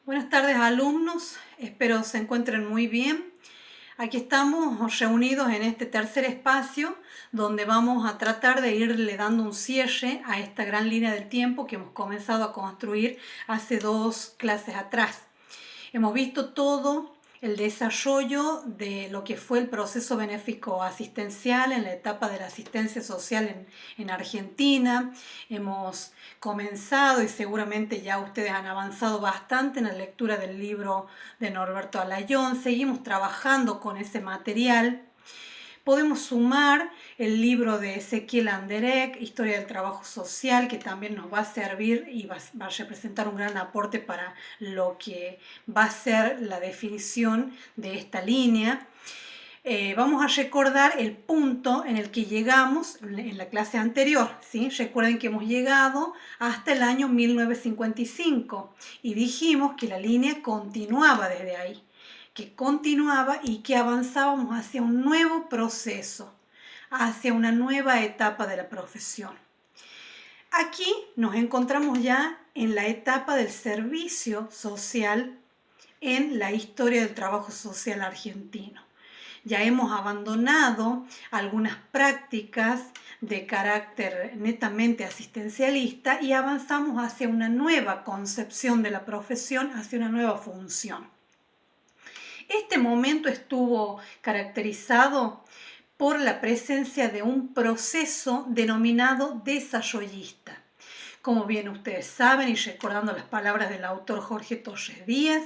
Buenas tardes, alumnos, espero se encuentren muy bien. Aquí estamos reunidos en este tercer espacio donde vamos a tratar de irle dando un cierre a esta gran línea del tiempo que hemos comenzado a construir hace 2 clases atrás. Hemos visto todo el desarrollo de lo que fue el proceso benéfico asistencial en la etapa de la asistencia social en Argentina. Hemos comenzado y seguramente ya ustedes han avanzado bastante en la lectura del libro de Norberto Alayón. Seguimos trabajando con ese material. Podemos sumar el libro de Ezequiel Anderek, Historia del Trabajo Social, que también nos va a servir y va a representar un gran aporte para lo que va a ser la definición de esta línea. Vamos a recordar el punto en el que llegamos en la clase anterior, ¿sí? Recuerden que hemos llegado hasta el año 1955 y dijimos que la línea continuaba desde ahí, que continuaba y que avanzábamos hacia un nuevo proceso, hacia una nueva etapa de la profesión. Aquí nos encontramos ya en la etapa del servicio social en la historia del trabajo social argentino. Ya hemos abandonado algunas prácticas de carácter netamente asistencialista y avanzamos hacia una nueva concepción de la profesión, hacia una nueva función. Este momento estuvo caracterizado por la presencia de un proceso denominado desarrollista. Como bien ustedes saben, y recordando las palabras del autor Jorge Torres Díaz,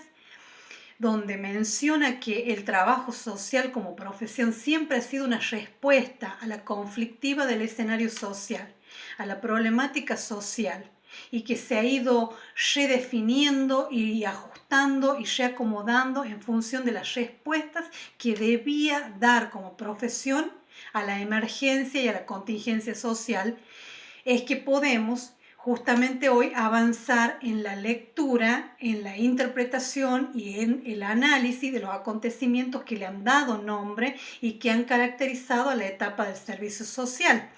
donde menciona que el trabajo social como profesión siempre ha sido una respuesta a la conflictiva del escenario social, a la problemática social, y que se ha ido redefiniendo y ajustando y reacomodando en función de las respuestas que debía dar como profesión a la emergencia y a la contingencia social, es que podemos justamente hoy avanzar en la lectura, en la interpretación y en el análisis de los acontecimientos que le han dado nombre y que han caracterizado a la etapa del servicio social.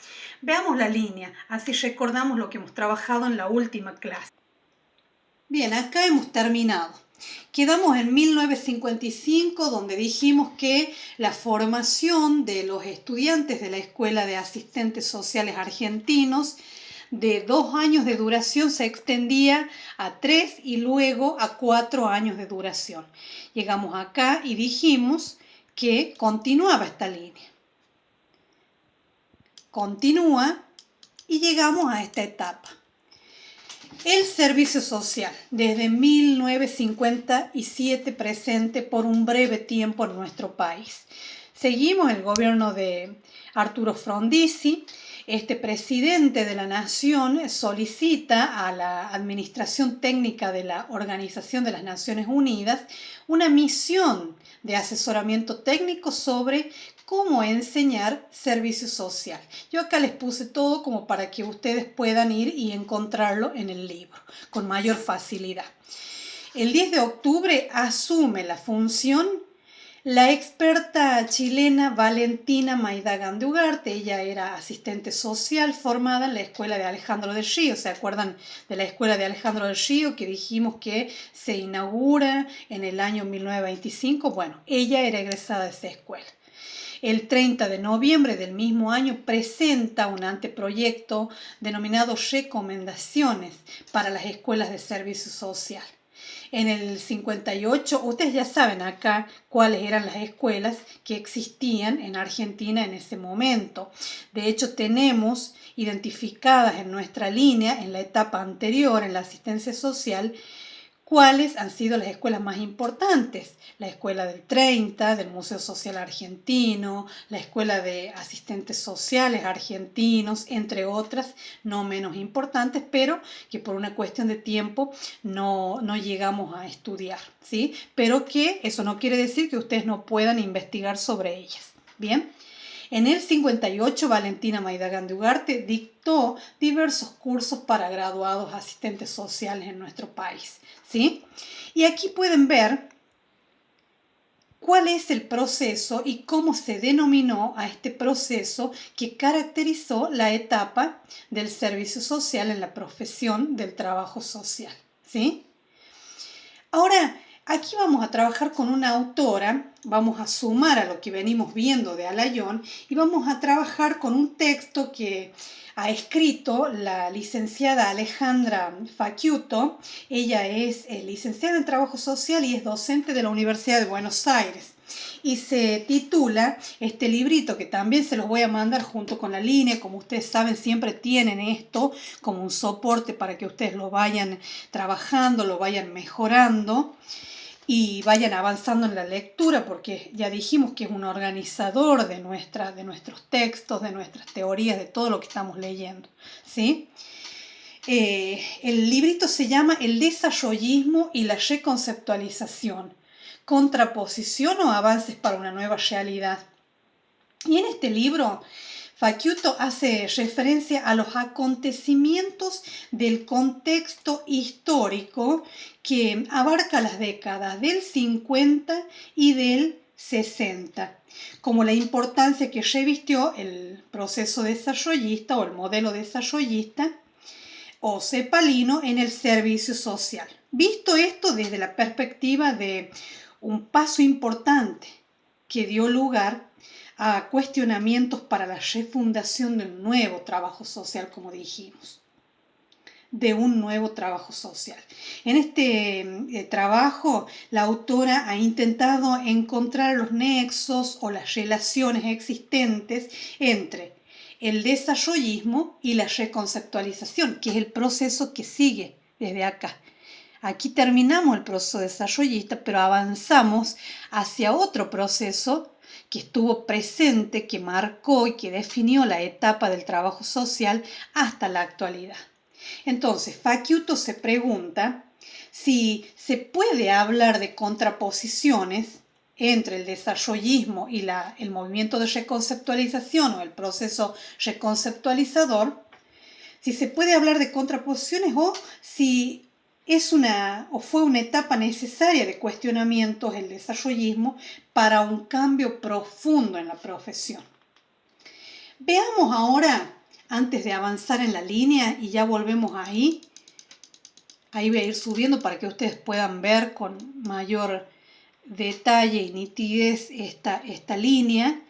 Veamos la línea, así recordamos lo que hemos trabajado en la última clase. Bien, acá hemos terminado. Quedamos en 1955, donde dijimos que la formación de los estudiantes de la Escuela de Asistentes Sociales Argentinos de 2 años de duración se extendía a 3 y luego a 4 años de duración. Llegamos acá y dijimos que continuaba esta línea. Continúa y llegamos a esta etapa. El servicio social, desde 1957 presente por un breve tiempo en nuestro país. Seguimos el gobierno de Arturo Frondizi. Este presidente de la Nación solicita a la Administración Técnica de la Organización de las Naciones Unidas una misión de asesoramiento técnico sobre cómo enseñar servicio social. Yo acá les puse todo como para que ustedes puedan ir y encontrarlo en el libro con mayor facilidad. El 10 de octubre asume la función la experta chilena Valentina Maidagán de Ugarte. Ella era asistente social formada en la Escuela de Alejandro del Río. ¿Se acuerdan de la Escuela de Alejandro del Río que dijimos que se inaugura en el año 1925? Bueno, ella era egresada de esa escuela. El 30 de noviembre del mismo año presenta un anteproyecto denominado Recomendaciones para las escuelas de servicio social. En el 58, ustedes ya saben acá cuáles eran las escuelas que existían en Argentina en ese momento. De hecho, tenemos identificadas en nuestra línea, en la etapa anterior, en la asistencia social, cuáles han sido las escuelas más importantes. La Escuela del 30, del Museo Social Argentino, la Escuela de Asistentes Sociales Argentinos, entre otras, no menos importantes, pero que por una cuestión de tiempo no llegamos a estudiar, ¿sí? Pero que eso no quiere decir que ustedes no puedan investigar sobre ellas. Bien. En el 58, Valentina Maidagán de Ugarte dictó diversos cursos para graduados asistentes sociales en nuestro país, ¿sí? Y aquí pueden ver cuál es el proceso y cómo se denominó a este proceso que caracterizó la etapa del servicio social en la profesión del trabajo social, ¿sí? Ahora, aquí vamos a trabajar con una autora, vamos a sumar a lo que venimos viendo de Alayón y vamos a trabajar con un texto que ha escrito la licenciada Alejandra Facchiuto. Ella es licenciada en Trabajo Social y es docente de la Universidad de Buenos Aires. Y se titula este librito, que también se los voy a mandar junto con la línea. Como ustedes saben, siempre tienen esto como un soporte para que ustedes lo vayan trabajando, lo vayan mejorando y vayan avanzando en la lectura, porque ya dijimos que es un organizador de nuestros textos, de nuestras teorías, de todo lo que estamos leyendo, ¿sí? El librito se llama El desarrollismo y la reconceptualización, contraposición o avances para una nueva realidad. Y en este libro, Facchiuto hace referencia a los acontecimientos del contexto histórico que abarca las décadas del 50 y del 60, como la importancia que revistió el proceso desarrollista o el modelo desarrollista o cepalino en el servicio social. Visto esto desde la perspectiva de un paso importante que dio lugar a cuestionamientos para la refundación de un nuevo trabajo social, como dijimos, de un nuevo trabajo social. En este trabajo, la autora ha intentado encontrar los nexos o las relaciones existentes entre el desarrollismo y la reconceptualización, que es el proceso que sigue desde acá. Aquí terminamos el proceso desarrollista, pero avanzamos hacia otro proceso que estuvo presente, que marcó y que definió la etapa del trabajo social hasta la actualidad. Entonces, Facchiuto se pregunta si se puede hablar de contraposiciones entre el desarrollismo y el movimiento de reconceptualización o el proceso reconceptualizador, si se puede hablar de contraposiciones o si fue una etapa necesaria de cuestionamientos el desarrollismo para un cambio profundo en la profesión. Veamos ahora, antes de avanzar en la línea, y ya volvemos ahí voy a ir subiendo para que ustedes puedan ver con mayor detalle y nitidez esta línea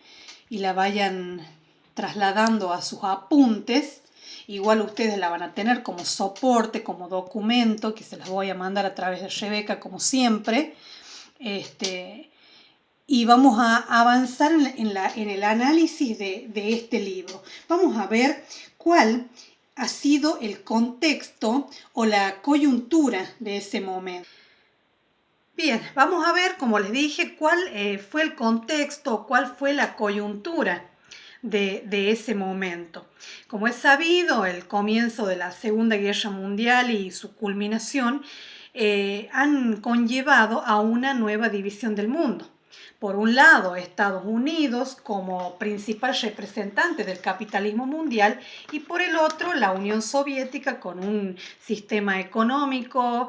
y la vayan trasladando a sus apuntes. Igual ustedes la van a tener como soporte, como documento, que se las voy a mandar a través de Rebeca, como siempre. Y vamos a avanzar en el análisis de este libro. Vamos a ver cuál ha sido el contexto o la coyuntura de ese momento. Bien, vamos a ver, como les dije, cuál fue el contexto, cuál fue la coyuntura de ese momento. Como es sabido, el comienzo de la Segunda Guerra Mundial y su culminación han conllevado a una nueva división del mundo. Por un lado, Estados Unidos como principal representante del capitalismo mundial y por el otro, la Unión Soviética con un sistema económico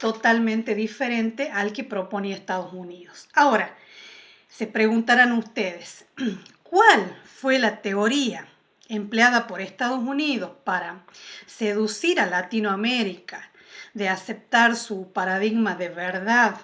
totalmente diferente al que proponía Estados Unidos. Ahora, se preguntarán ustedes, ¿cuál fue la teoría empleada por Estados Unidos para seducir a Latinoamérica de aceptar su paradigma de verdad,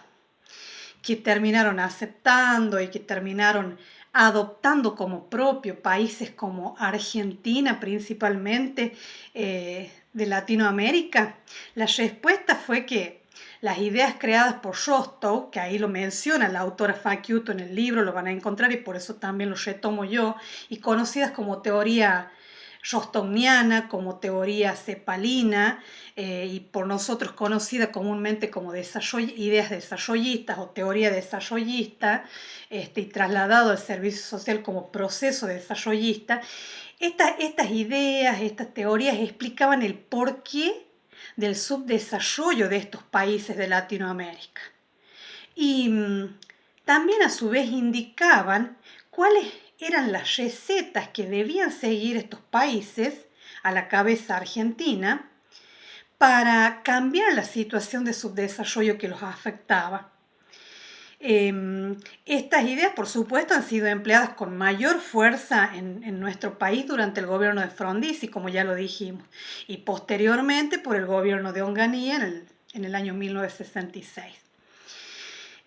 que terminaron aceptando y que terminaron adoptando como propio países como Argentina principalmente de Latinoamérica? La respuesta fue que las ideas creadas por Rostow, que ahí lo menciona la autora Facchiuto en el libro, lo van a encontrar y por eso también lo retomo yo, y conocidas como teoría rostowniana, como teoría cepalina, y por nosotros conocida comúnmente como ideas desarrollistas o teoría desarrollista, y trasladado al servicio social como proceso desarrollista. Estas ideas, estas teorías explicaban el porqué del subdesarrollo de estos países de Latinoamérica. Y también a su vez indicaban cuáles eran las recetas que debían seguir estos países, a la cabeza Argentina, para cambiar la situación de subdesarrollo que los afectaba. Estas ideas, por supuesto, han sido empleadas con mayor fuerza en nuestro país durante el gobierno de Frondizi, como ya lo dijimos, y posteriormente por el gobierno de Onganía en el año 1966.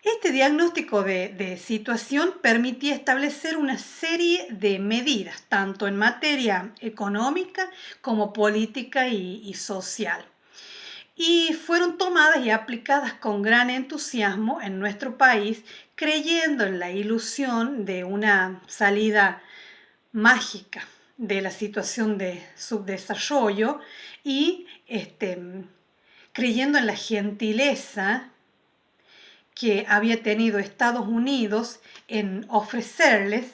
Este diagnóstico de situación permitía establecer una serie de medidas, tanto en materia económica como política y social. Y fueron tomadas y aplicadas con gran entusiasmo en nuestro país, creyendo en la ilusión de una salida mágica de la situación de subdesarrollo y creyendo en la gentileza que había tenido Estados Unidos en ofrecerles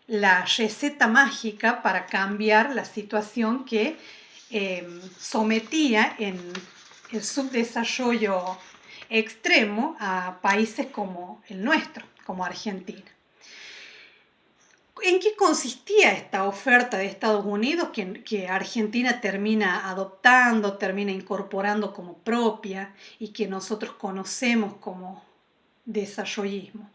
la receta mágica para cambiar la situación que sometía en el subdesarrollo extremo a países como el nuestro, como Argentina. ¿En qué consistía esta oferta de Estados Unidos que Argentina termina adoptando, termina incorporando como propia y que nosotros conocemos como desarrollismo?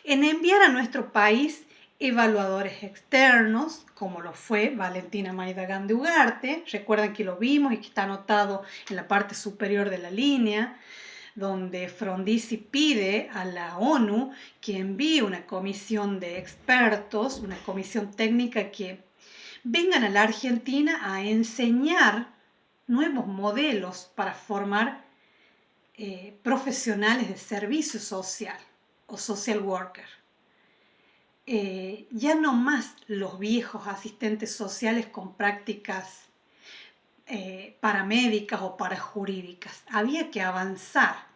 En enviar a nuestro país evaluadores externos, como lo fue Valentina Maidagán de Ugarte, recuerdan que lo vimos y que está anotado en la parte superior de la línea, donde Frondizi pide a la ONU que envíe una comisión de expertos, una comisión técnica que vengan a la Argentina a enseñar nuevos modelos para formar profesionales de servicio social o social worker. Ya no más los viejos asistentes sociales con prácticas paramédicas o parajurídicas. Había que avanzar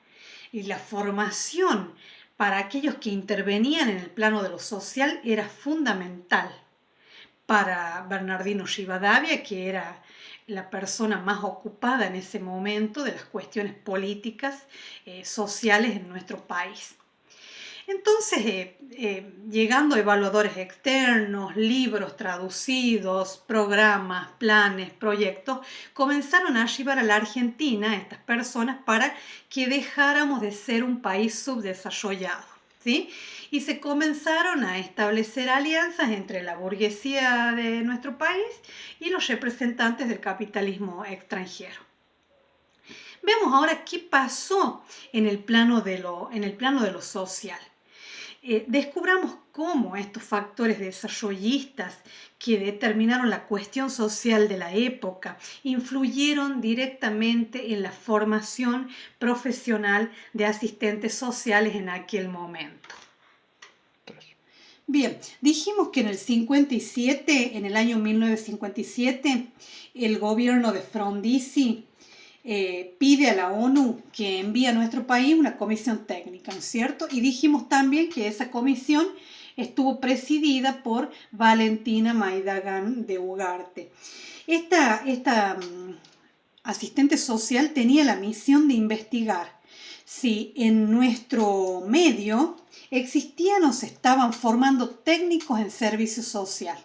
y la formación para aquellos que intervenían en el plano de lo social era fundamental. Para Bernardino Rivadavia, que era la persona más ocupada en ese momento de las cuestiones políticas, sociales en nuestro país. Entonces, llegando a evaluadores externos, libros traducidos, programas, planes, proyectos, comenzaron a llevar a la Argentina a estas personas para que dejáramos de ser un país subdesarrollado, ¿sí? Y se comenzaron a establecer alianzas entre la burguesía de nuestro país y los representantes del capitalismo extranjero. Veamos ahora qué pasó en el plano de lo social. Descubramos cómo estos factores desarrollistas que determinaron la cuestión social de la época influyeron directamente en la formación profesional de asistentes sociales en aquel momento. Bien, dijimos que en el 57, en el año 1957, el gobierno de Frondizi pide a la ONU que envíe a nuestro país una comisión técnica, ¿no es cierto? Y dijimos también que esa comisión estuvo presidida por Valentina Maidagán de Ugarte. Esta asistente social tenía la misión de investigar si en nuestro medio existían o se estaban formando técnicos en servicio social,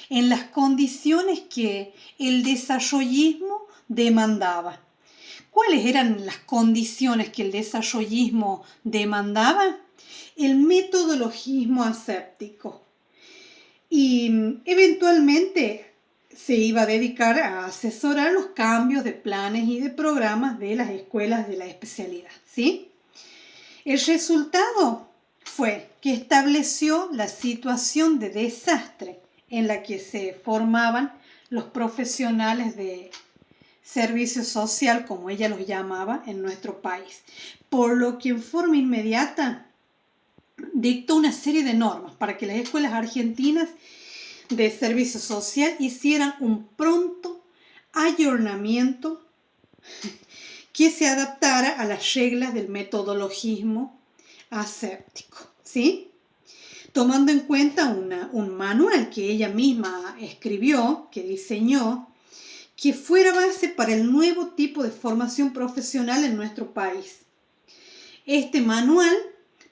en las condiciones que el desarrollismo demandaba. ¿Cuáles eran las condiciones que el desarrollismo demandaba? El metodologismo aséptico. Y eventualmente se iba a dedicar a asesorar los cambios de planes y de programas de las escuelas de la especialidad, ¿sí? El resultado fue que estableció la situación de desastre en la que se formaban los profesionales de servicio social, como ella los llamaba, en nuestro país, por lo que en forma inmediata dictó una serie de normas para que las escuelas argentinas de servicio social hicieran un pronto ayornamiento que se adaptara a las reglas del metodologismo aséptico, ¿sí? Tomando en cuenta un manual que ella misma escribió, que diseñó, que fuera base para el nuevo tipo de formación profesional en nuestro país. Este manual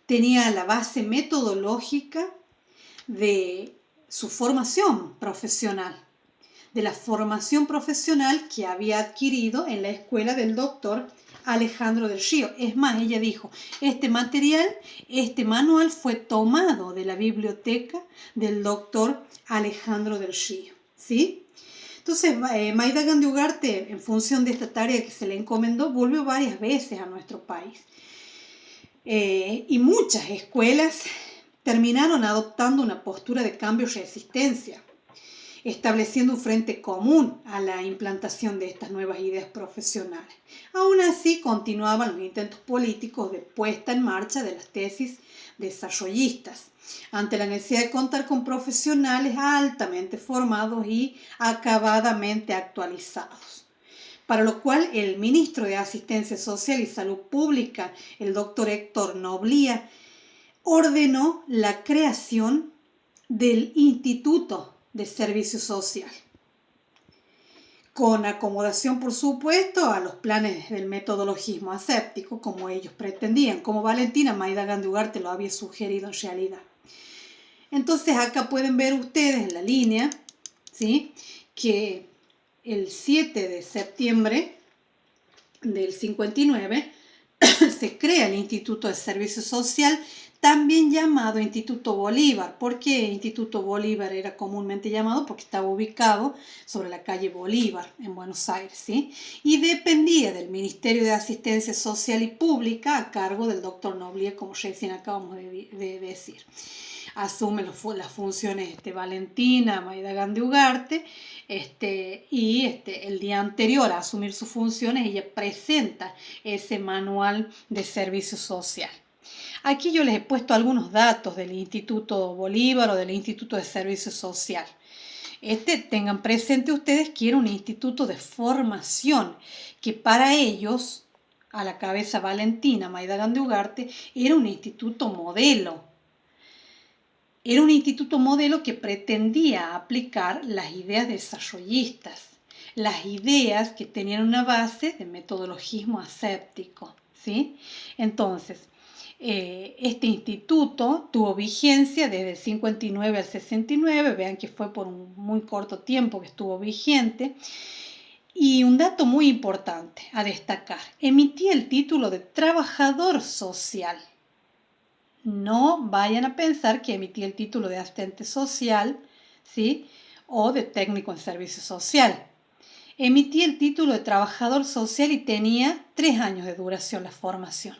tenía la base metodológica de su formación profesional, de la formación profesional que había adquirido en la escuela del doctor Alejandro del Río. Es más, ella dijo, este manual fue tomado de la biblioteca del doctor Alejandro del Río, ¿sí? Entonces, Maidagán de Ugarte, en función de esta tarea que se le encomendó, volvió varias veces a nuestro país. Y muchas escuelas terminaron adoptando una postura de cambio y resistencia, estableciendo un frente común a la implantación de estas nuevas ideas profesionales. Aún así, continuaban los intentos políticos de puesta en marcha de las tesis desarrollistas, ante la necesidad de contar con profesionales altamente formados y acabadamente actualizados. Para lo cual el ministro de Asistencia Social y Salud Pública, el doctor Héctor Noblía, ordenó la creación del Instituto de Servicio Social, con acomodación, por supuesto, a los planes del metodologismo aséptico, como ellos pretendían, como Valentina Maidagán de Ugarte lo había sugerido en realidad. Entonces acá pueden ver ustedes en la línea, ¿sí?, que el 7 de septiembre del 59 se crea el Instituto de Servicio Social, también llamado Instituto Bolívar. ¿Por qué Instituto Bolívar era comúnmente llamado? Porque estaba ubicado sobre la calle Bolívar en Buenos Aires, ¿sí? Y dependía del Ministerio de Asistencia Social y Pública a cargo del doctor Noblía, como recién acabamos de decir. Asume las funciones Valentina Maidagán de Ugarte, y el día anterior a asumir sus funciones ella presenta ese manual de servicio social. Aquí yo les he puesto algunos datos del Instituto Bolívar o del Instituto de Servicio Social. Tengan presente ustedes que era un instituto de formación, que para ellos, a la cabeza Valentina Maidagán de Ugarte, era un instituto modelo. Era un instituto modelo que pretendía aplicar las ideas desarrollistas, las ideas que tenían una base de metodologismo aséptico, ¿sí? Entonces, este instituto tuvo vigencia desde el 59 al 69, vean que fue por un muy corto tiempo que estuvo vigente. Y un dato muy importante a destacar, emitía el título de trabajador social. No vayan a pensar que emitía el título de asistente social, ¿sí?, o de técnico en servicio social. Emitía el título de trabajador social y tenía 3 años de duración la formación.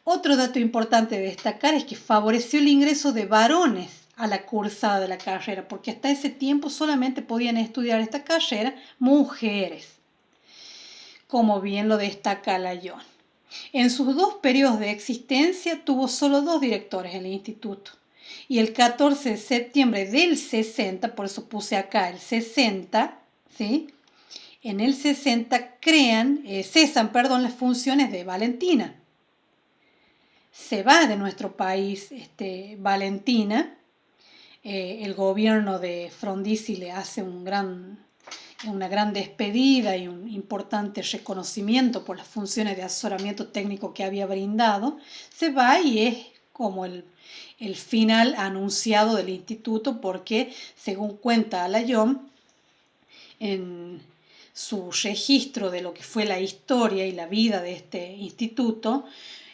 Otro dato importante de destacar es que favoreció el ingreso de varones a la cursada de la carrera, porque hasta ese tiempo solamente podían estudiar esta carrera mujeres, como bien lo destaca Layón. En sus 2 periodos de existencia tuvo solo 2 directores el instituto. Y el 14 de septiembre del 60, por eso puse acá el 60, ¿sí?, en el 60 cesan las funciones de Valentina. Se va de nuestro país Valentina, el gobierno de Frondizi le hace una gran despedida y un importante reconocimiento por las funciones de asesoramiento técnico que había brindado. Se va y es como el final anunciado del instituto, porque según cuenta Layón, en su registro de lo que fue la historia y la vida de este instituto,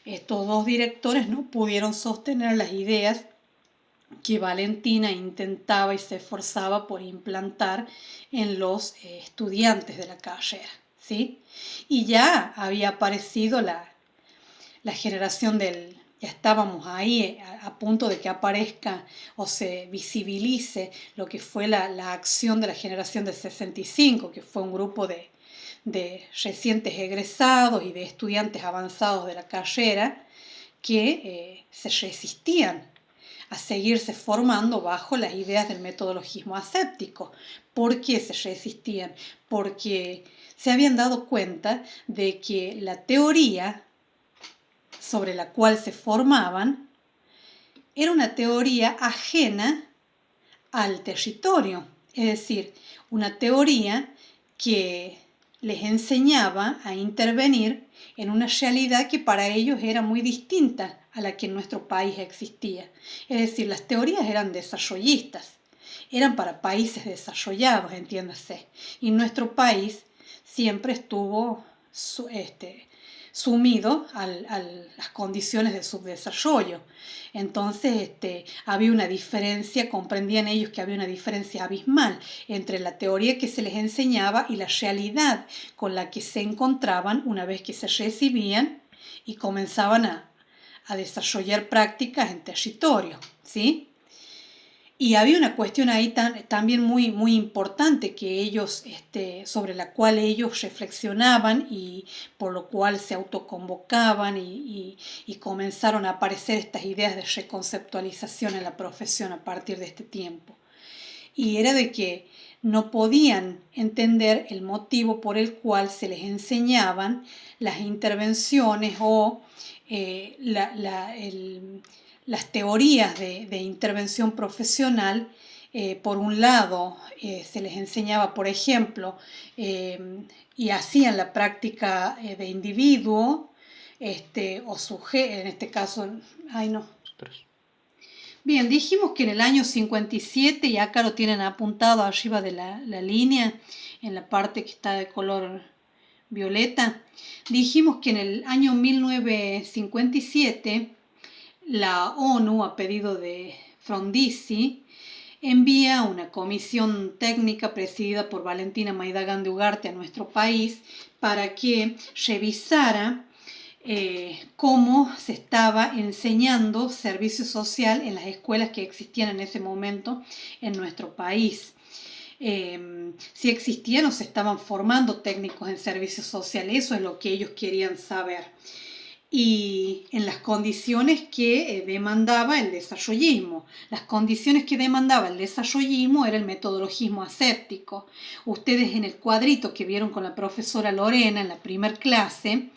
estos 2 directores no pudieron sostener las ideas que Valentina intentaba y se esforzaba por implantar en los estudiantes de la carrera, ¿sí? Y ya había aparecido la generación ya estábamos ahí a punto de que aparezca o se visibilice lo que fue la acción de la generación del 65, que fue un grupo de recientes egresados y de estudiantes avanzados de la carrera que se resistían a seguirse formando bajo las ideas del metodologismo aséptico. ¿Por qué se resistían? Porque se habían dado cuenta de que la teoría sobre la cual se formaban era una teoría ajena al territorio, es decir, una teoría que les enseñaba a intervenir en una realidad que para ellos era muy distinta a la que en nuestro país existía. Es decir, las teorías eran desarrollistas, eran para países desarrollados, entiéndase, y nuestro país siempre estuvo sumido a las condiciones de subdesarrollo. Entonces había una diferencia, comprendían ellos que había una diferencia abismal entre la teoría que se les enseñaba y la realidad con la que se encontraban una vez que se recibían y comenzaban a a desarrollar prácticas en territorio, ¿sí? Y había una cuestión ahí también muy, muy importante que ellos, sobre la cual ellos reflexionaban y por lo cual se autoconvocaban y comenzaron a aparecer estas ideas de reconceptualización en la profesión a partir de este tiempo. Y era de que no podían entender el motivo por el cual se les enseñaban las intervenciones o las teorías de intervención profesional. Por un lado, se les enseñaba, por ejemplo, y hacían la práctica de individuo, o sujeto, en este caso, ay no. Bien, dijimos que en el año 57, y acá lo tienen apuntado arriba de la línea, en la parte que está de color violeta, dijimos que en el año 1957 la ONU, a pedido de Frondizi, envía una comisión técnica presidida por Valentina Maidagán de Ugarte a nuestro país para que revisara cómo se estaba enseñando servicio social en las escuelas que existían en ese momento en nuestro país. Si existían o se estaban formando técnicos en servicio social, eso es lo que ellos querían saber. Y en las condiciones que demandaba el desarrollismo. Las condiciones que demandaba el desarrollismo era el metodologismo aséptico. Ustedes en el cuadrito que vieron con la profesora Lorena en la primer clase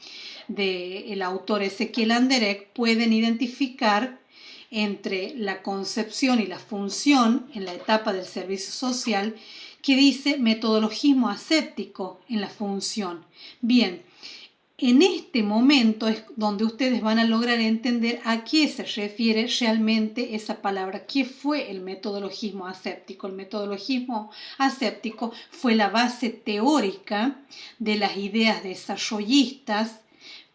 del autor Ezequiel Anderegg pueden identificar entre la concepción y la función en la etapa del servicio social que dice metodologismo aséptico en la función. Bien, en este momento es donde ustedes van a lograr entender a qué se refiere realmente esa palabra. ¿Qué fue el metodologismo aséptico? El metodologismo aséptico fue la base teórica de las ideas desarrollistas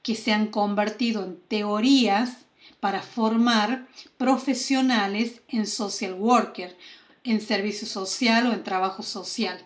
que se han convertido en teorías para formar profesionales en social worker, en servicio social o en trabajo social.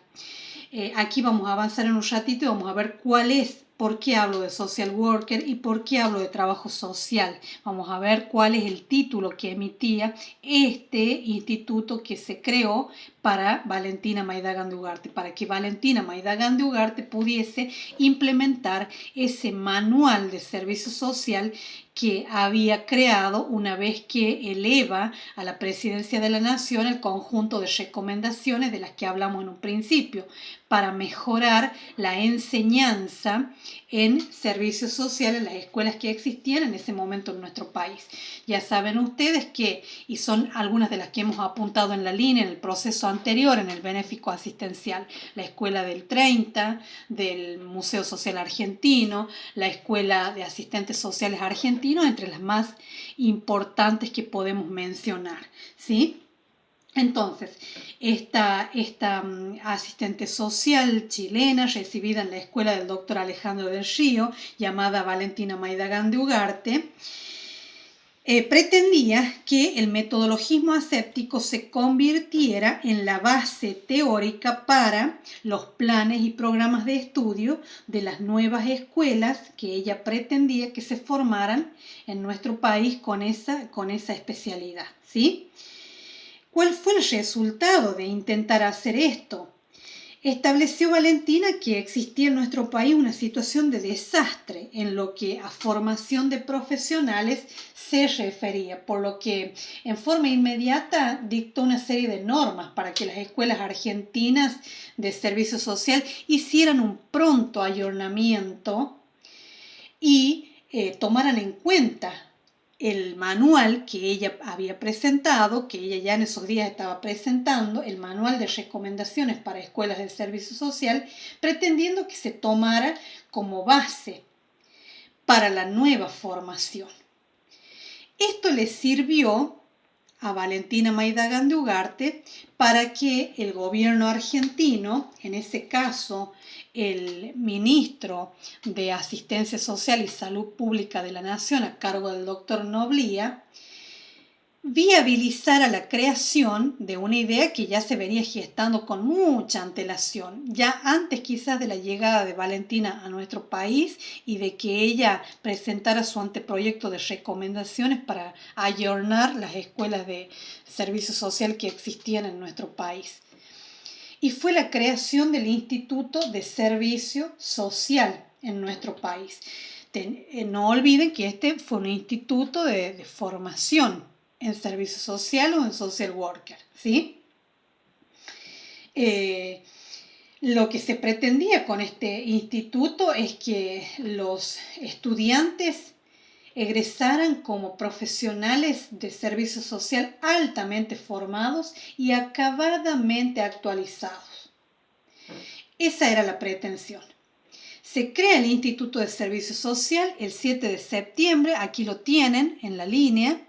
Aquí vamos a avanzar en un ratito y vamos a ver cuál es, por qué hablo de social worker y por qué hablo de trabajo social. Vamos a ver cuál es el título que emitía este instituto que se creó para Valentina Maidagán de Ugarte, para que Valentina Maidagán de Ugarte pudiese implementar ese manual de servicio social que había creado una vez que eleva a la presidencia de la Nación el conjunto de recomendaciones de las que hablamos en un principio para mejorar la enseñanza en servicio social en las escuelas que existían en ese momento en nuestro país. Ya saben ustedes que, y son algunas de las que hemos apuntado en la línea en el proceso anterior, en el benéfico asistencial, la Escuela del 30, del Museo Social Argentino, la Escuela de Asistentes Sociales Argentinos, entre las más importantes que podemos mencionar, ¿sí? Entonces, esta asistente social chilena recibida en la escuela del doctor Alejandro del Río, llamada Valentina Maidagán de Ugarte, pretendía que el metodologismo aséptico se convirtiera en la base teórica para los planes y programas de estudio de las nuevas escuelas que ella pretendía que se formaran en nuestro país con esa especialidad, ¿sí? ¿Cuál fue el resultado de intentar hacer esto? Estableció Valentina que existía en nuestro país una situación de desastre en lo que a formación de profesionales se refería, por lo que en forma inmediata dictó una serie de normas para que las escuelas argentinas de servicio social hicieran un pronto ayornamiento y tomaran en cuenta el manual que ella había presentado, que ella ya en esos días estaba presentando, el manual de recomendaciones para escuelas de servicio social, pretendiendo que se tomara como base para la nueva formación. Esto le sirvió a Valentina Maidagán de Ugarte para que el gobierno argentino, en ese caso el ministro de Asistencia Social y Salud Pública de la Nación a cargo del doctor Noblía, viabilizara la creación de una idea que ya se venía gestando con mucha antelación, ya antes quizás de la llegada de Valentina a nuestro país y de que ella presentara su anteproyecto de recomendaciones para ayornar las escuelas de servicio social que existían en nuestro país. Y fue la creación del Instituto de Servicio Social en nuestro país. No olviden que este fue un instituto de formación en servicio social o en social worker, ¿sí? Lo que se pretendía con este instituto es que los estudiantes egresaran como profesionales de servicio social altamente formados y acabadamente actualizados. Esa era la pretensión. Se crea el Instituto de Servicio Social el 7 de septiembre, aquí lo tienen en la línea,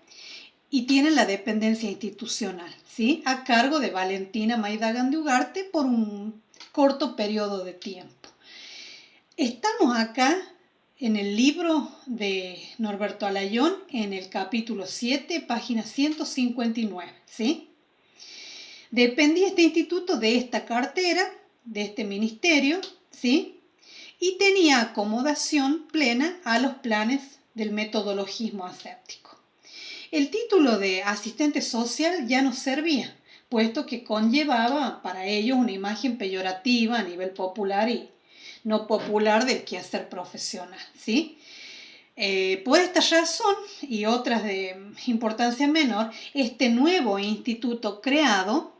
y tienen la dependencia institucional, ¿sí? A cargo de Valentina Maidagán de Ugarte por un corto periodo de tiempo. Estamos acá en el libro de Norberto Alayón, en el capítulo 7, página 159, ¿sí? Dependía este instituto de esta cartera, de este ministerio, ¿sí? Y tenía acomodación plena a los planes del metodologismo aséptico. El título de asistente social ya no servía, puesto que conllevaba para ellos una imagen peyorativa a nivel popular y no popular del quehacer profesional, ¿sí? Por esta razón y otras de importancia menor, este nuevo instituto creado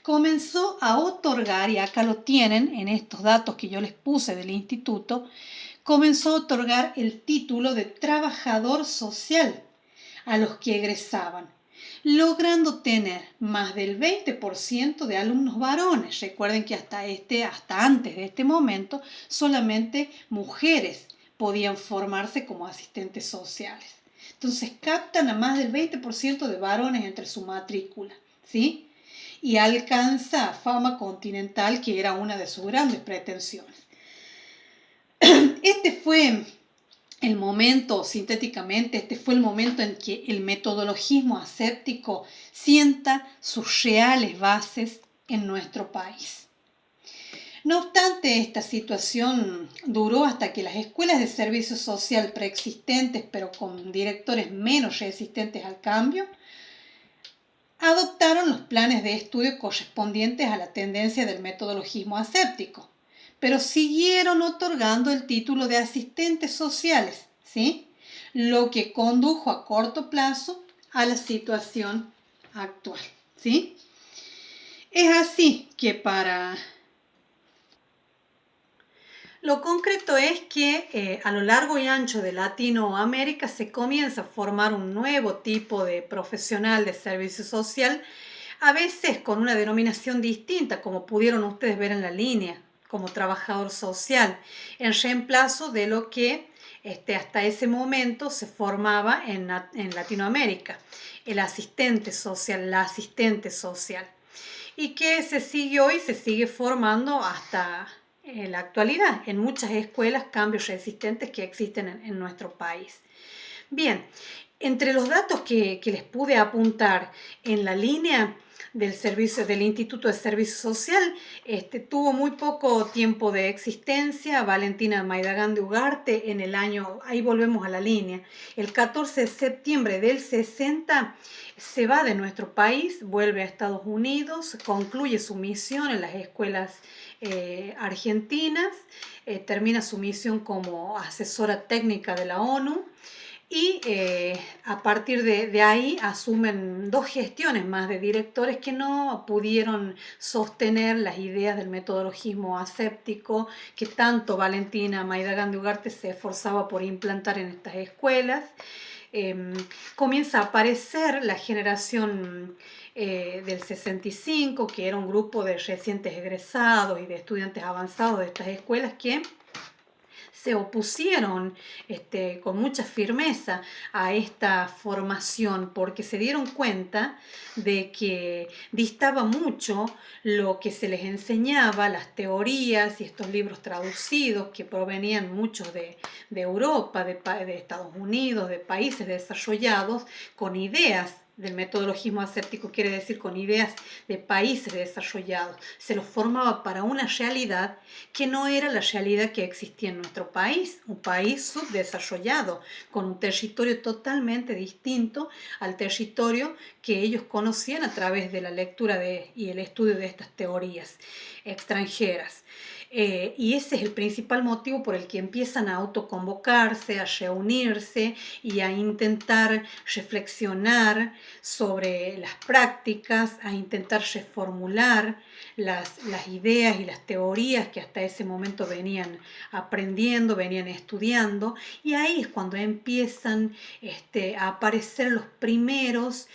comenzó a otorgar, y acá lo tienen en estos datos que yo les puse del instituto, comenzó a otorgar el título de trabajador social a los que egresaban, logrando tener más del 20% de alumnos varones. Recuerden que hasta antes de este momento, solamente mujeres podían formarse como asistentes sociales. Entonces captan a más del 20% de varones entre su matrícula, ¿sí? Y alcanza fama continental, que era una de sus grandes pretensiones. Este fue el momento, sintéticamente, este fue el momento en que el metodologismo aséptico sienta sus reales bases en nuestro país. No obstante, esta situación duró hasta que las escuelas de servicio social preexistentes, pero con directores menos resistentes al cambio, adoptaron los planes de estudio correspondientes a la tendencia del metodologismo aséptico, pero siguieron otorgando el título de asistentes sociales, ¿sí? Lo que condujo a corto plazo a la situación actual, ¿sí? Es así que lo concreto es que a lo largo y ancho de Latinoamérica se comienza a formar un nuevo tipo de profesional de servicio social, a veces con una denominación distinta, como pudieron ustedes ver en la línea, como trabajador social, en reemplazo de lo que hasta ese momento se formaba en Latinoamérica, el asistente social, la asistente social, y que se siguió y se sigue formando hasta en la actualidad en muchas escuelas, cambios resistentes que existen en nuestro país. Bien, entre los datos que les pude apuntar en la línea del Instituto de Servicio Social, tuvo muy poco tiempo de existencia Valentina Maidagán de Ugarte en el año, ahí volvemos a la línea, el 14 de septiembre del 60 se va de nuestro país, vuelve a Estados Unidos, concluye su misión en las escuelas argentinas, termina su misión como asesora técnica de la ONU, y a partir de ahí asumen dos gestiones más de directores que no pudieron sostener las ideas del metodologismo aséptico que tanto Valentina Maidagán de Ugarte se esforzaba por implantar en estas escuelas. Comienza a aparecer la generación del 65, que era un grupo de recientes egresados y de estudiantes avanzados de estas escuelas que se opusieron con mucha firmeza a esta formación porque se dieron cuenta de que distaba mucho lo que se les enseñaba, las teorías y estos libros traducidos que provenían muchos de Europa, de Estados Unidos, de países desarrollados, con ideas del metodologismo aséptico, quiere decir con ideas de países desarrollados. Se los formaba para una realidad que no era la realidad que existía en nuestro país, un país subdesarrollado, con un territorio totalmente distinto al territorio que ellos conocían a través de la lectura y el estudio de estas teorías extranjeras. Y ese es el principal motivo por el que empiezan a autoconvocarse, a reunirse y a intentar reflexionar sobre las prácticas, a intentar reformular las ideas y las teorías que hasta ese momento venían aprendiendo, venían estudiando, y ahí es cuando empiezan a aparecer los primeros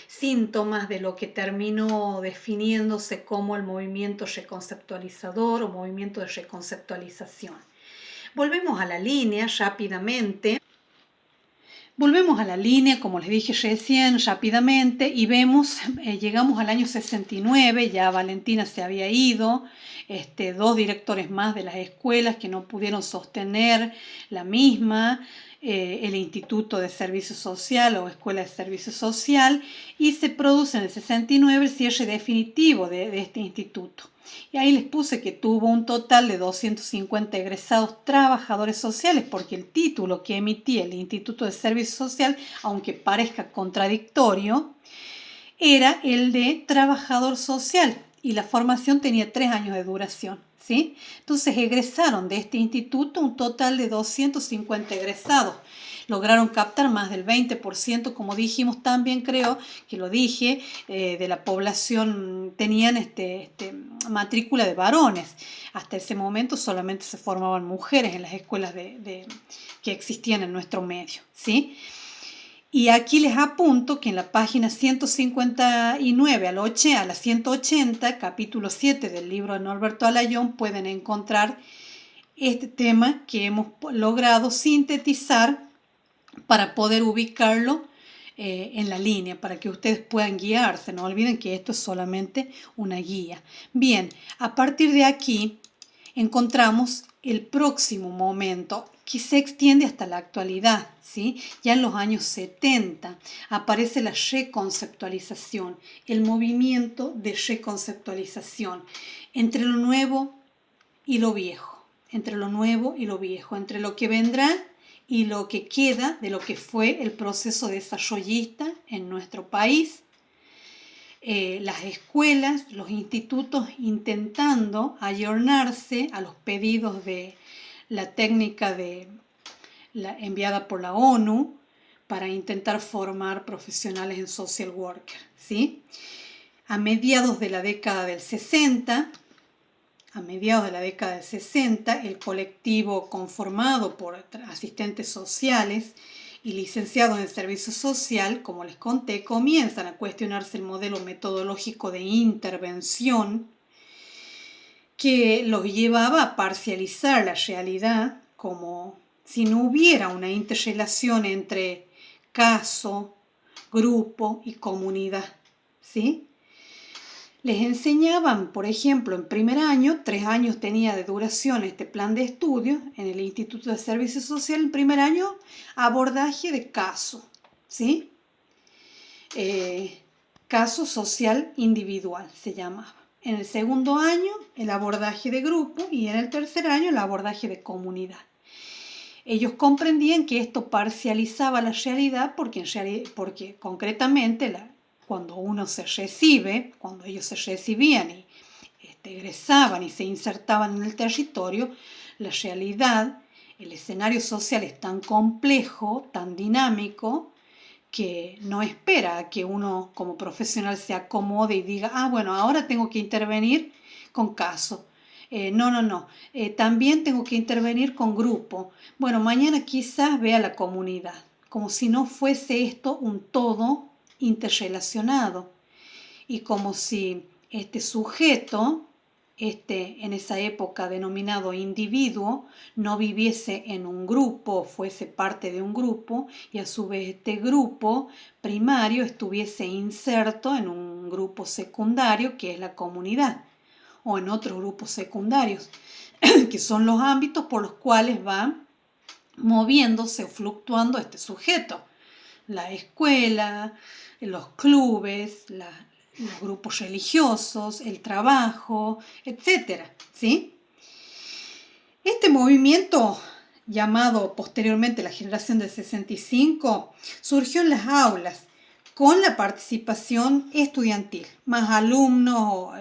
síntomas de lo que terminó definiéndose como el movimiento reconceptualizador o movimiento de reconceptualización. Volvemos a la línea rápidamente. Volvemos a la línea, como les dije recién, rápidamente, y vemos, llegamos al año 69, ya Valentina se había ido, dos directores más de las escuelas que no pudieron sostener la misma, el Instituto de Servicio Social o Escuela de Servicio Social, y se produce en el 69 el cierre definitivo de este instituto. Y ahí les puse que tuvo un total de 250 egresados trabajadores sociales, porque el título que emitía el Instituto de Servicio Social, aunque parezca contradictorio, era el de trabajador social y la formación tenía 3 años de duración, ¿sí? Entonces egresaron de este instituto un total de 250 egresados. Lograron captar más del 20%, como dijimos también, creo que lo dije, de la población tenían matrícula de varones. Hasta ese momento solamente se formaban mujeres en las escuelas que existían en nuestro medio, ¿sí? Y aquí les apunto que en la página 159 a la 180, capítulo 7 del libro de Norberto Alayón, pueden encontrar este tema que hemos logrado sintetizar para poder ubicarlo en la línea, para que ustedes puedan guiarse. No olviden que esto es solamente una guía. Bien, a partir de aquí encontramos el próximo momento que se extiende hasta la actualidad, ¿sí? Ya en los años 70 aparece la reconceptualización, el movimiento de reconceptualización entre lo nuevo y lo viejo, entre lo nuevo y lo viejo, entre lo que vendrá y lo que queda de lo que fue el proceso desarrollista en nuestro país. Las escuelas, los institutos intentando ayornarse a los pedidos de la técnica enviada por la ONU para intentar formar profesionales en social worker, ¿sí? A mediados de la década del 60, el colectivo conformado por asistentes sociales y licenciados en servicio social, como les conté, comienzan a cuestionarse el modelo metodológico de intervención que los llevaba a parcializar la realidad como si no hubiera una interrelación entre caso, grupo y comunidad, ¿sí? Les enseñaban, por ejemplo, en primer año, 3 años tenía de duración este plan de estudio en el Instituto de Servicio Social, en primer año, abordaje de caso, ¿sí? Caso social individual se llamaba. En el segundo año, el abordaje de grupo y en el tercer año, el abordaje de comunidad. Ellos comprendían que esto parcializaba la realidad porque concretamente cuando uno se recibe, cuando ellos se recibían y egresaban y se insertaban en el territorio, la realidad, el escenario social es tan complejo, tan dinámico, que no espera a que uno como profesional se acomode y diga, bueno, ahora tengo que intervenir con caso. No. También tengo que intervenir con grupo. Bueno, mañana quizás vea la comunidad, como si no fuese esto un todo interrelacionado y como si este sujeto en esa época denominado individuo, no viviese en un grupo, fuese parte de un grupo, y a su vez este grupo primario estuviese inserto en un grupo secundario, que es la comunidad, o en otros grupos secundarios, que son los ámbitos por los cuales va moviéndose o fluctuando este sujeto. La escuela, los clubes, los grupos religiosos, el trabajo, etcétera, ¿sí? Este movimiento, llamado posteriormente la generación del 65, surgió en las aulas con la participación estudiantil, más alumnos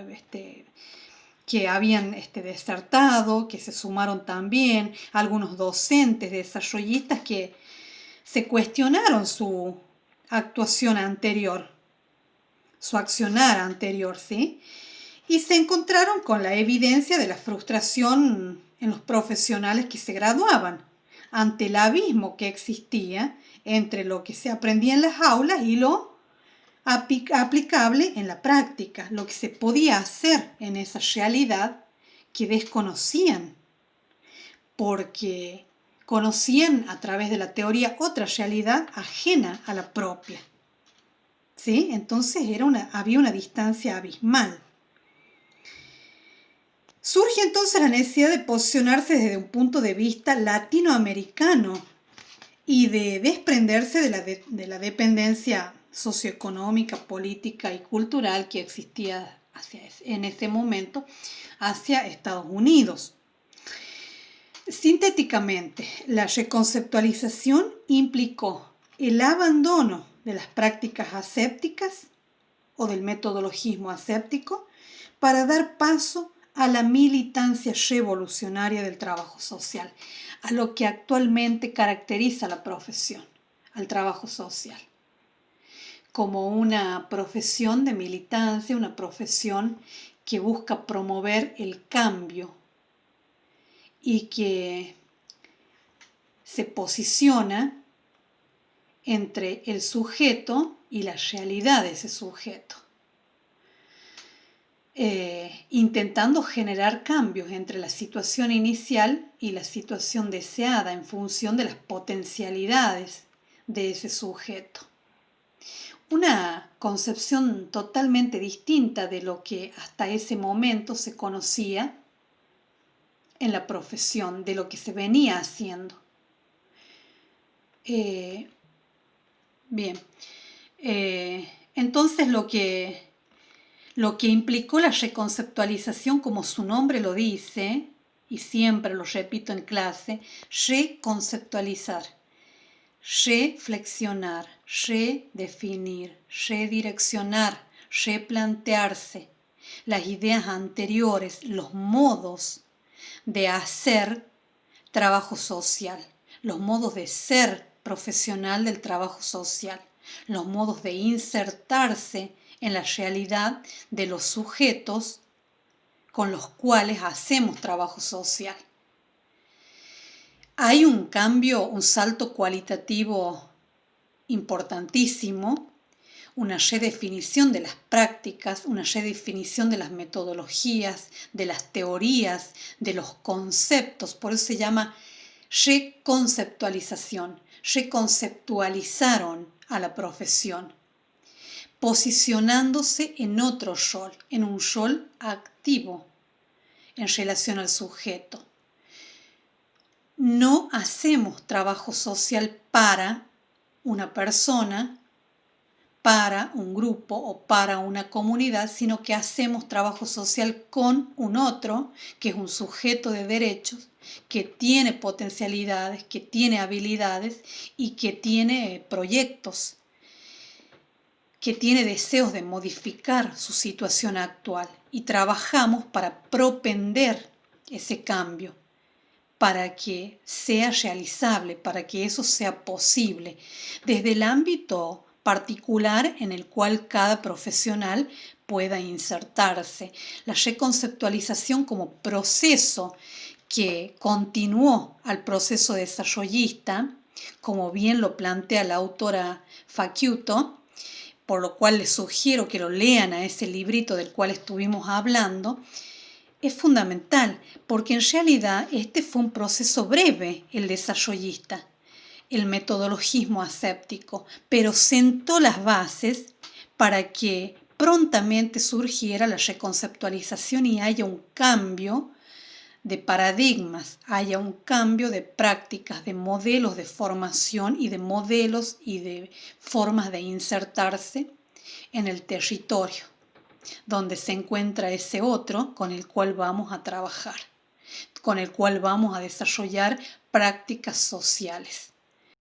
que habían desertado, que se sumaron también, algunos docentes, desarrollistas que se cuestionaron su actuación anterior, su accionar anterior, ¿sí? Y se encontraron con la evidencia de la frustración en los profesionales que se graduaban ante el abismo que existía entre lo que se aprendía en las aulas y lo aplicable en la práctica, lo que se podía hacer en esa realidad que desconocían, porque conocían a través de la teoría otra realidad ajena a la propia. ¿Sí? Entonces había una distancia abismal. Surge entonces la necesidad de posicionarse desde un punto de vista latinoamericano y de desprenderse de la dependencia socioeconómica, política y cultural que existía en ese momento hacia Estados Unidos. Sintéticamente, la reconceptualización implicó el abandono de las prácticas asépticas o del metodologismo aséptico para dar paso a la militancia revolucionaria del trabajo social, a lo que actualmente caracteriza la profesión, al trabajo social, como una profesión de militancia, una profesión que busca promover el cambio y que se posiciona entre el sujeto y la realidad de ese sujeto, intentando generar cambios entre la situación inicial y la situación deseada en función de las potencialidades de ese sujeto. Una concepción totalmente distinta de lo que hasta ese momento se conocía en la profesión, de lo que se venía haciendo. Bien, entonces lo que implicó la reconceptualización, como su nombre lo dice, y siempre lo repito en clase, reconceptualizar, reflexionar, redefinir, redireccionar, replantearse las ideas anteriores, los modos de hacer trabajo social, los modos de ser profesional del trabajo social, los modos de insertarse en la realidad de los sujetos con los cuales hacemos trabajo social. Hay un cambio, un salto cualitativo importantísimo, una redefinición de las prácticas, una redefinición de las metodologías, de las teorías, de los conceptos, por eso se llama reconceptualización, reconceptualizaron a la profesión, posicionándose en otro rol, en un rol activo en relación al sujeto. No hacemos trabajo social para una persona, para un grupo o para una comunidad, sino que hacemos trabajo social con un otro, que es un sujeto de derechos, que tiene potencialidades, que tiene habilidades y que tiene proyectos, que tiene deseos de modificar su situación actual, y trabajamos para propender ese cambio, para que sea realizable, para que eso sea posible, desde el ámbito particular en el cual cada profesional pueda insertarse. La reconceptualización como proceso que continuó al proceso desarrollista, como bien lo plantea la autora Facchiuto, por lo cual les sugiero que lo lean a ese librito del cual estuvimos hablando, es fundamental, porque en realidad este fue un proceso breve, el desarrollista, el metodologismo aséptico, pero sentó las bases para que prontamente surgiera la reconceptualización y haya un cambio de paradigmas, haya un cambio de prácticas, de modelos de formación y de modelos y de formas de insertarse en el territorio donde se encuentra ese otro con el cual vamos a trabajar, con el cual vamos a desarrollar prácticas sociales.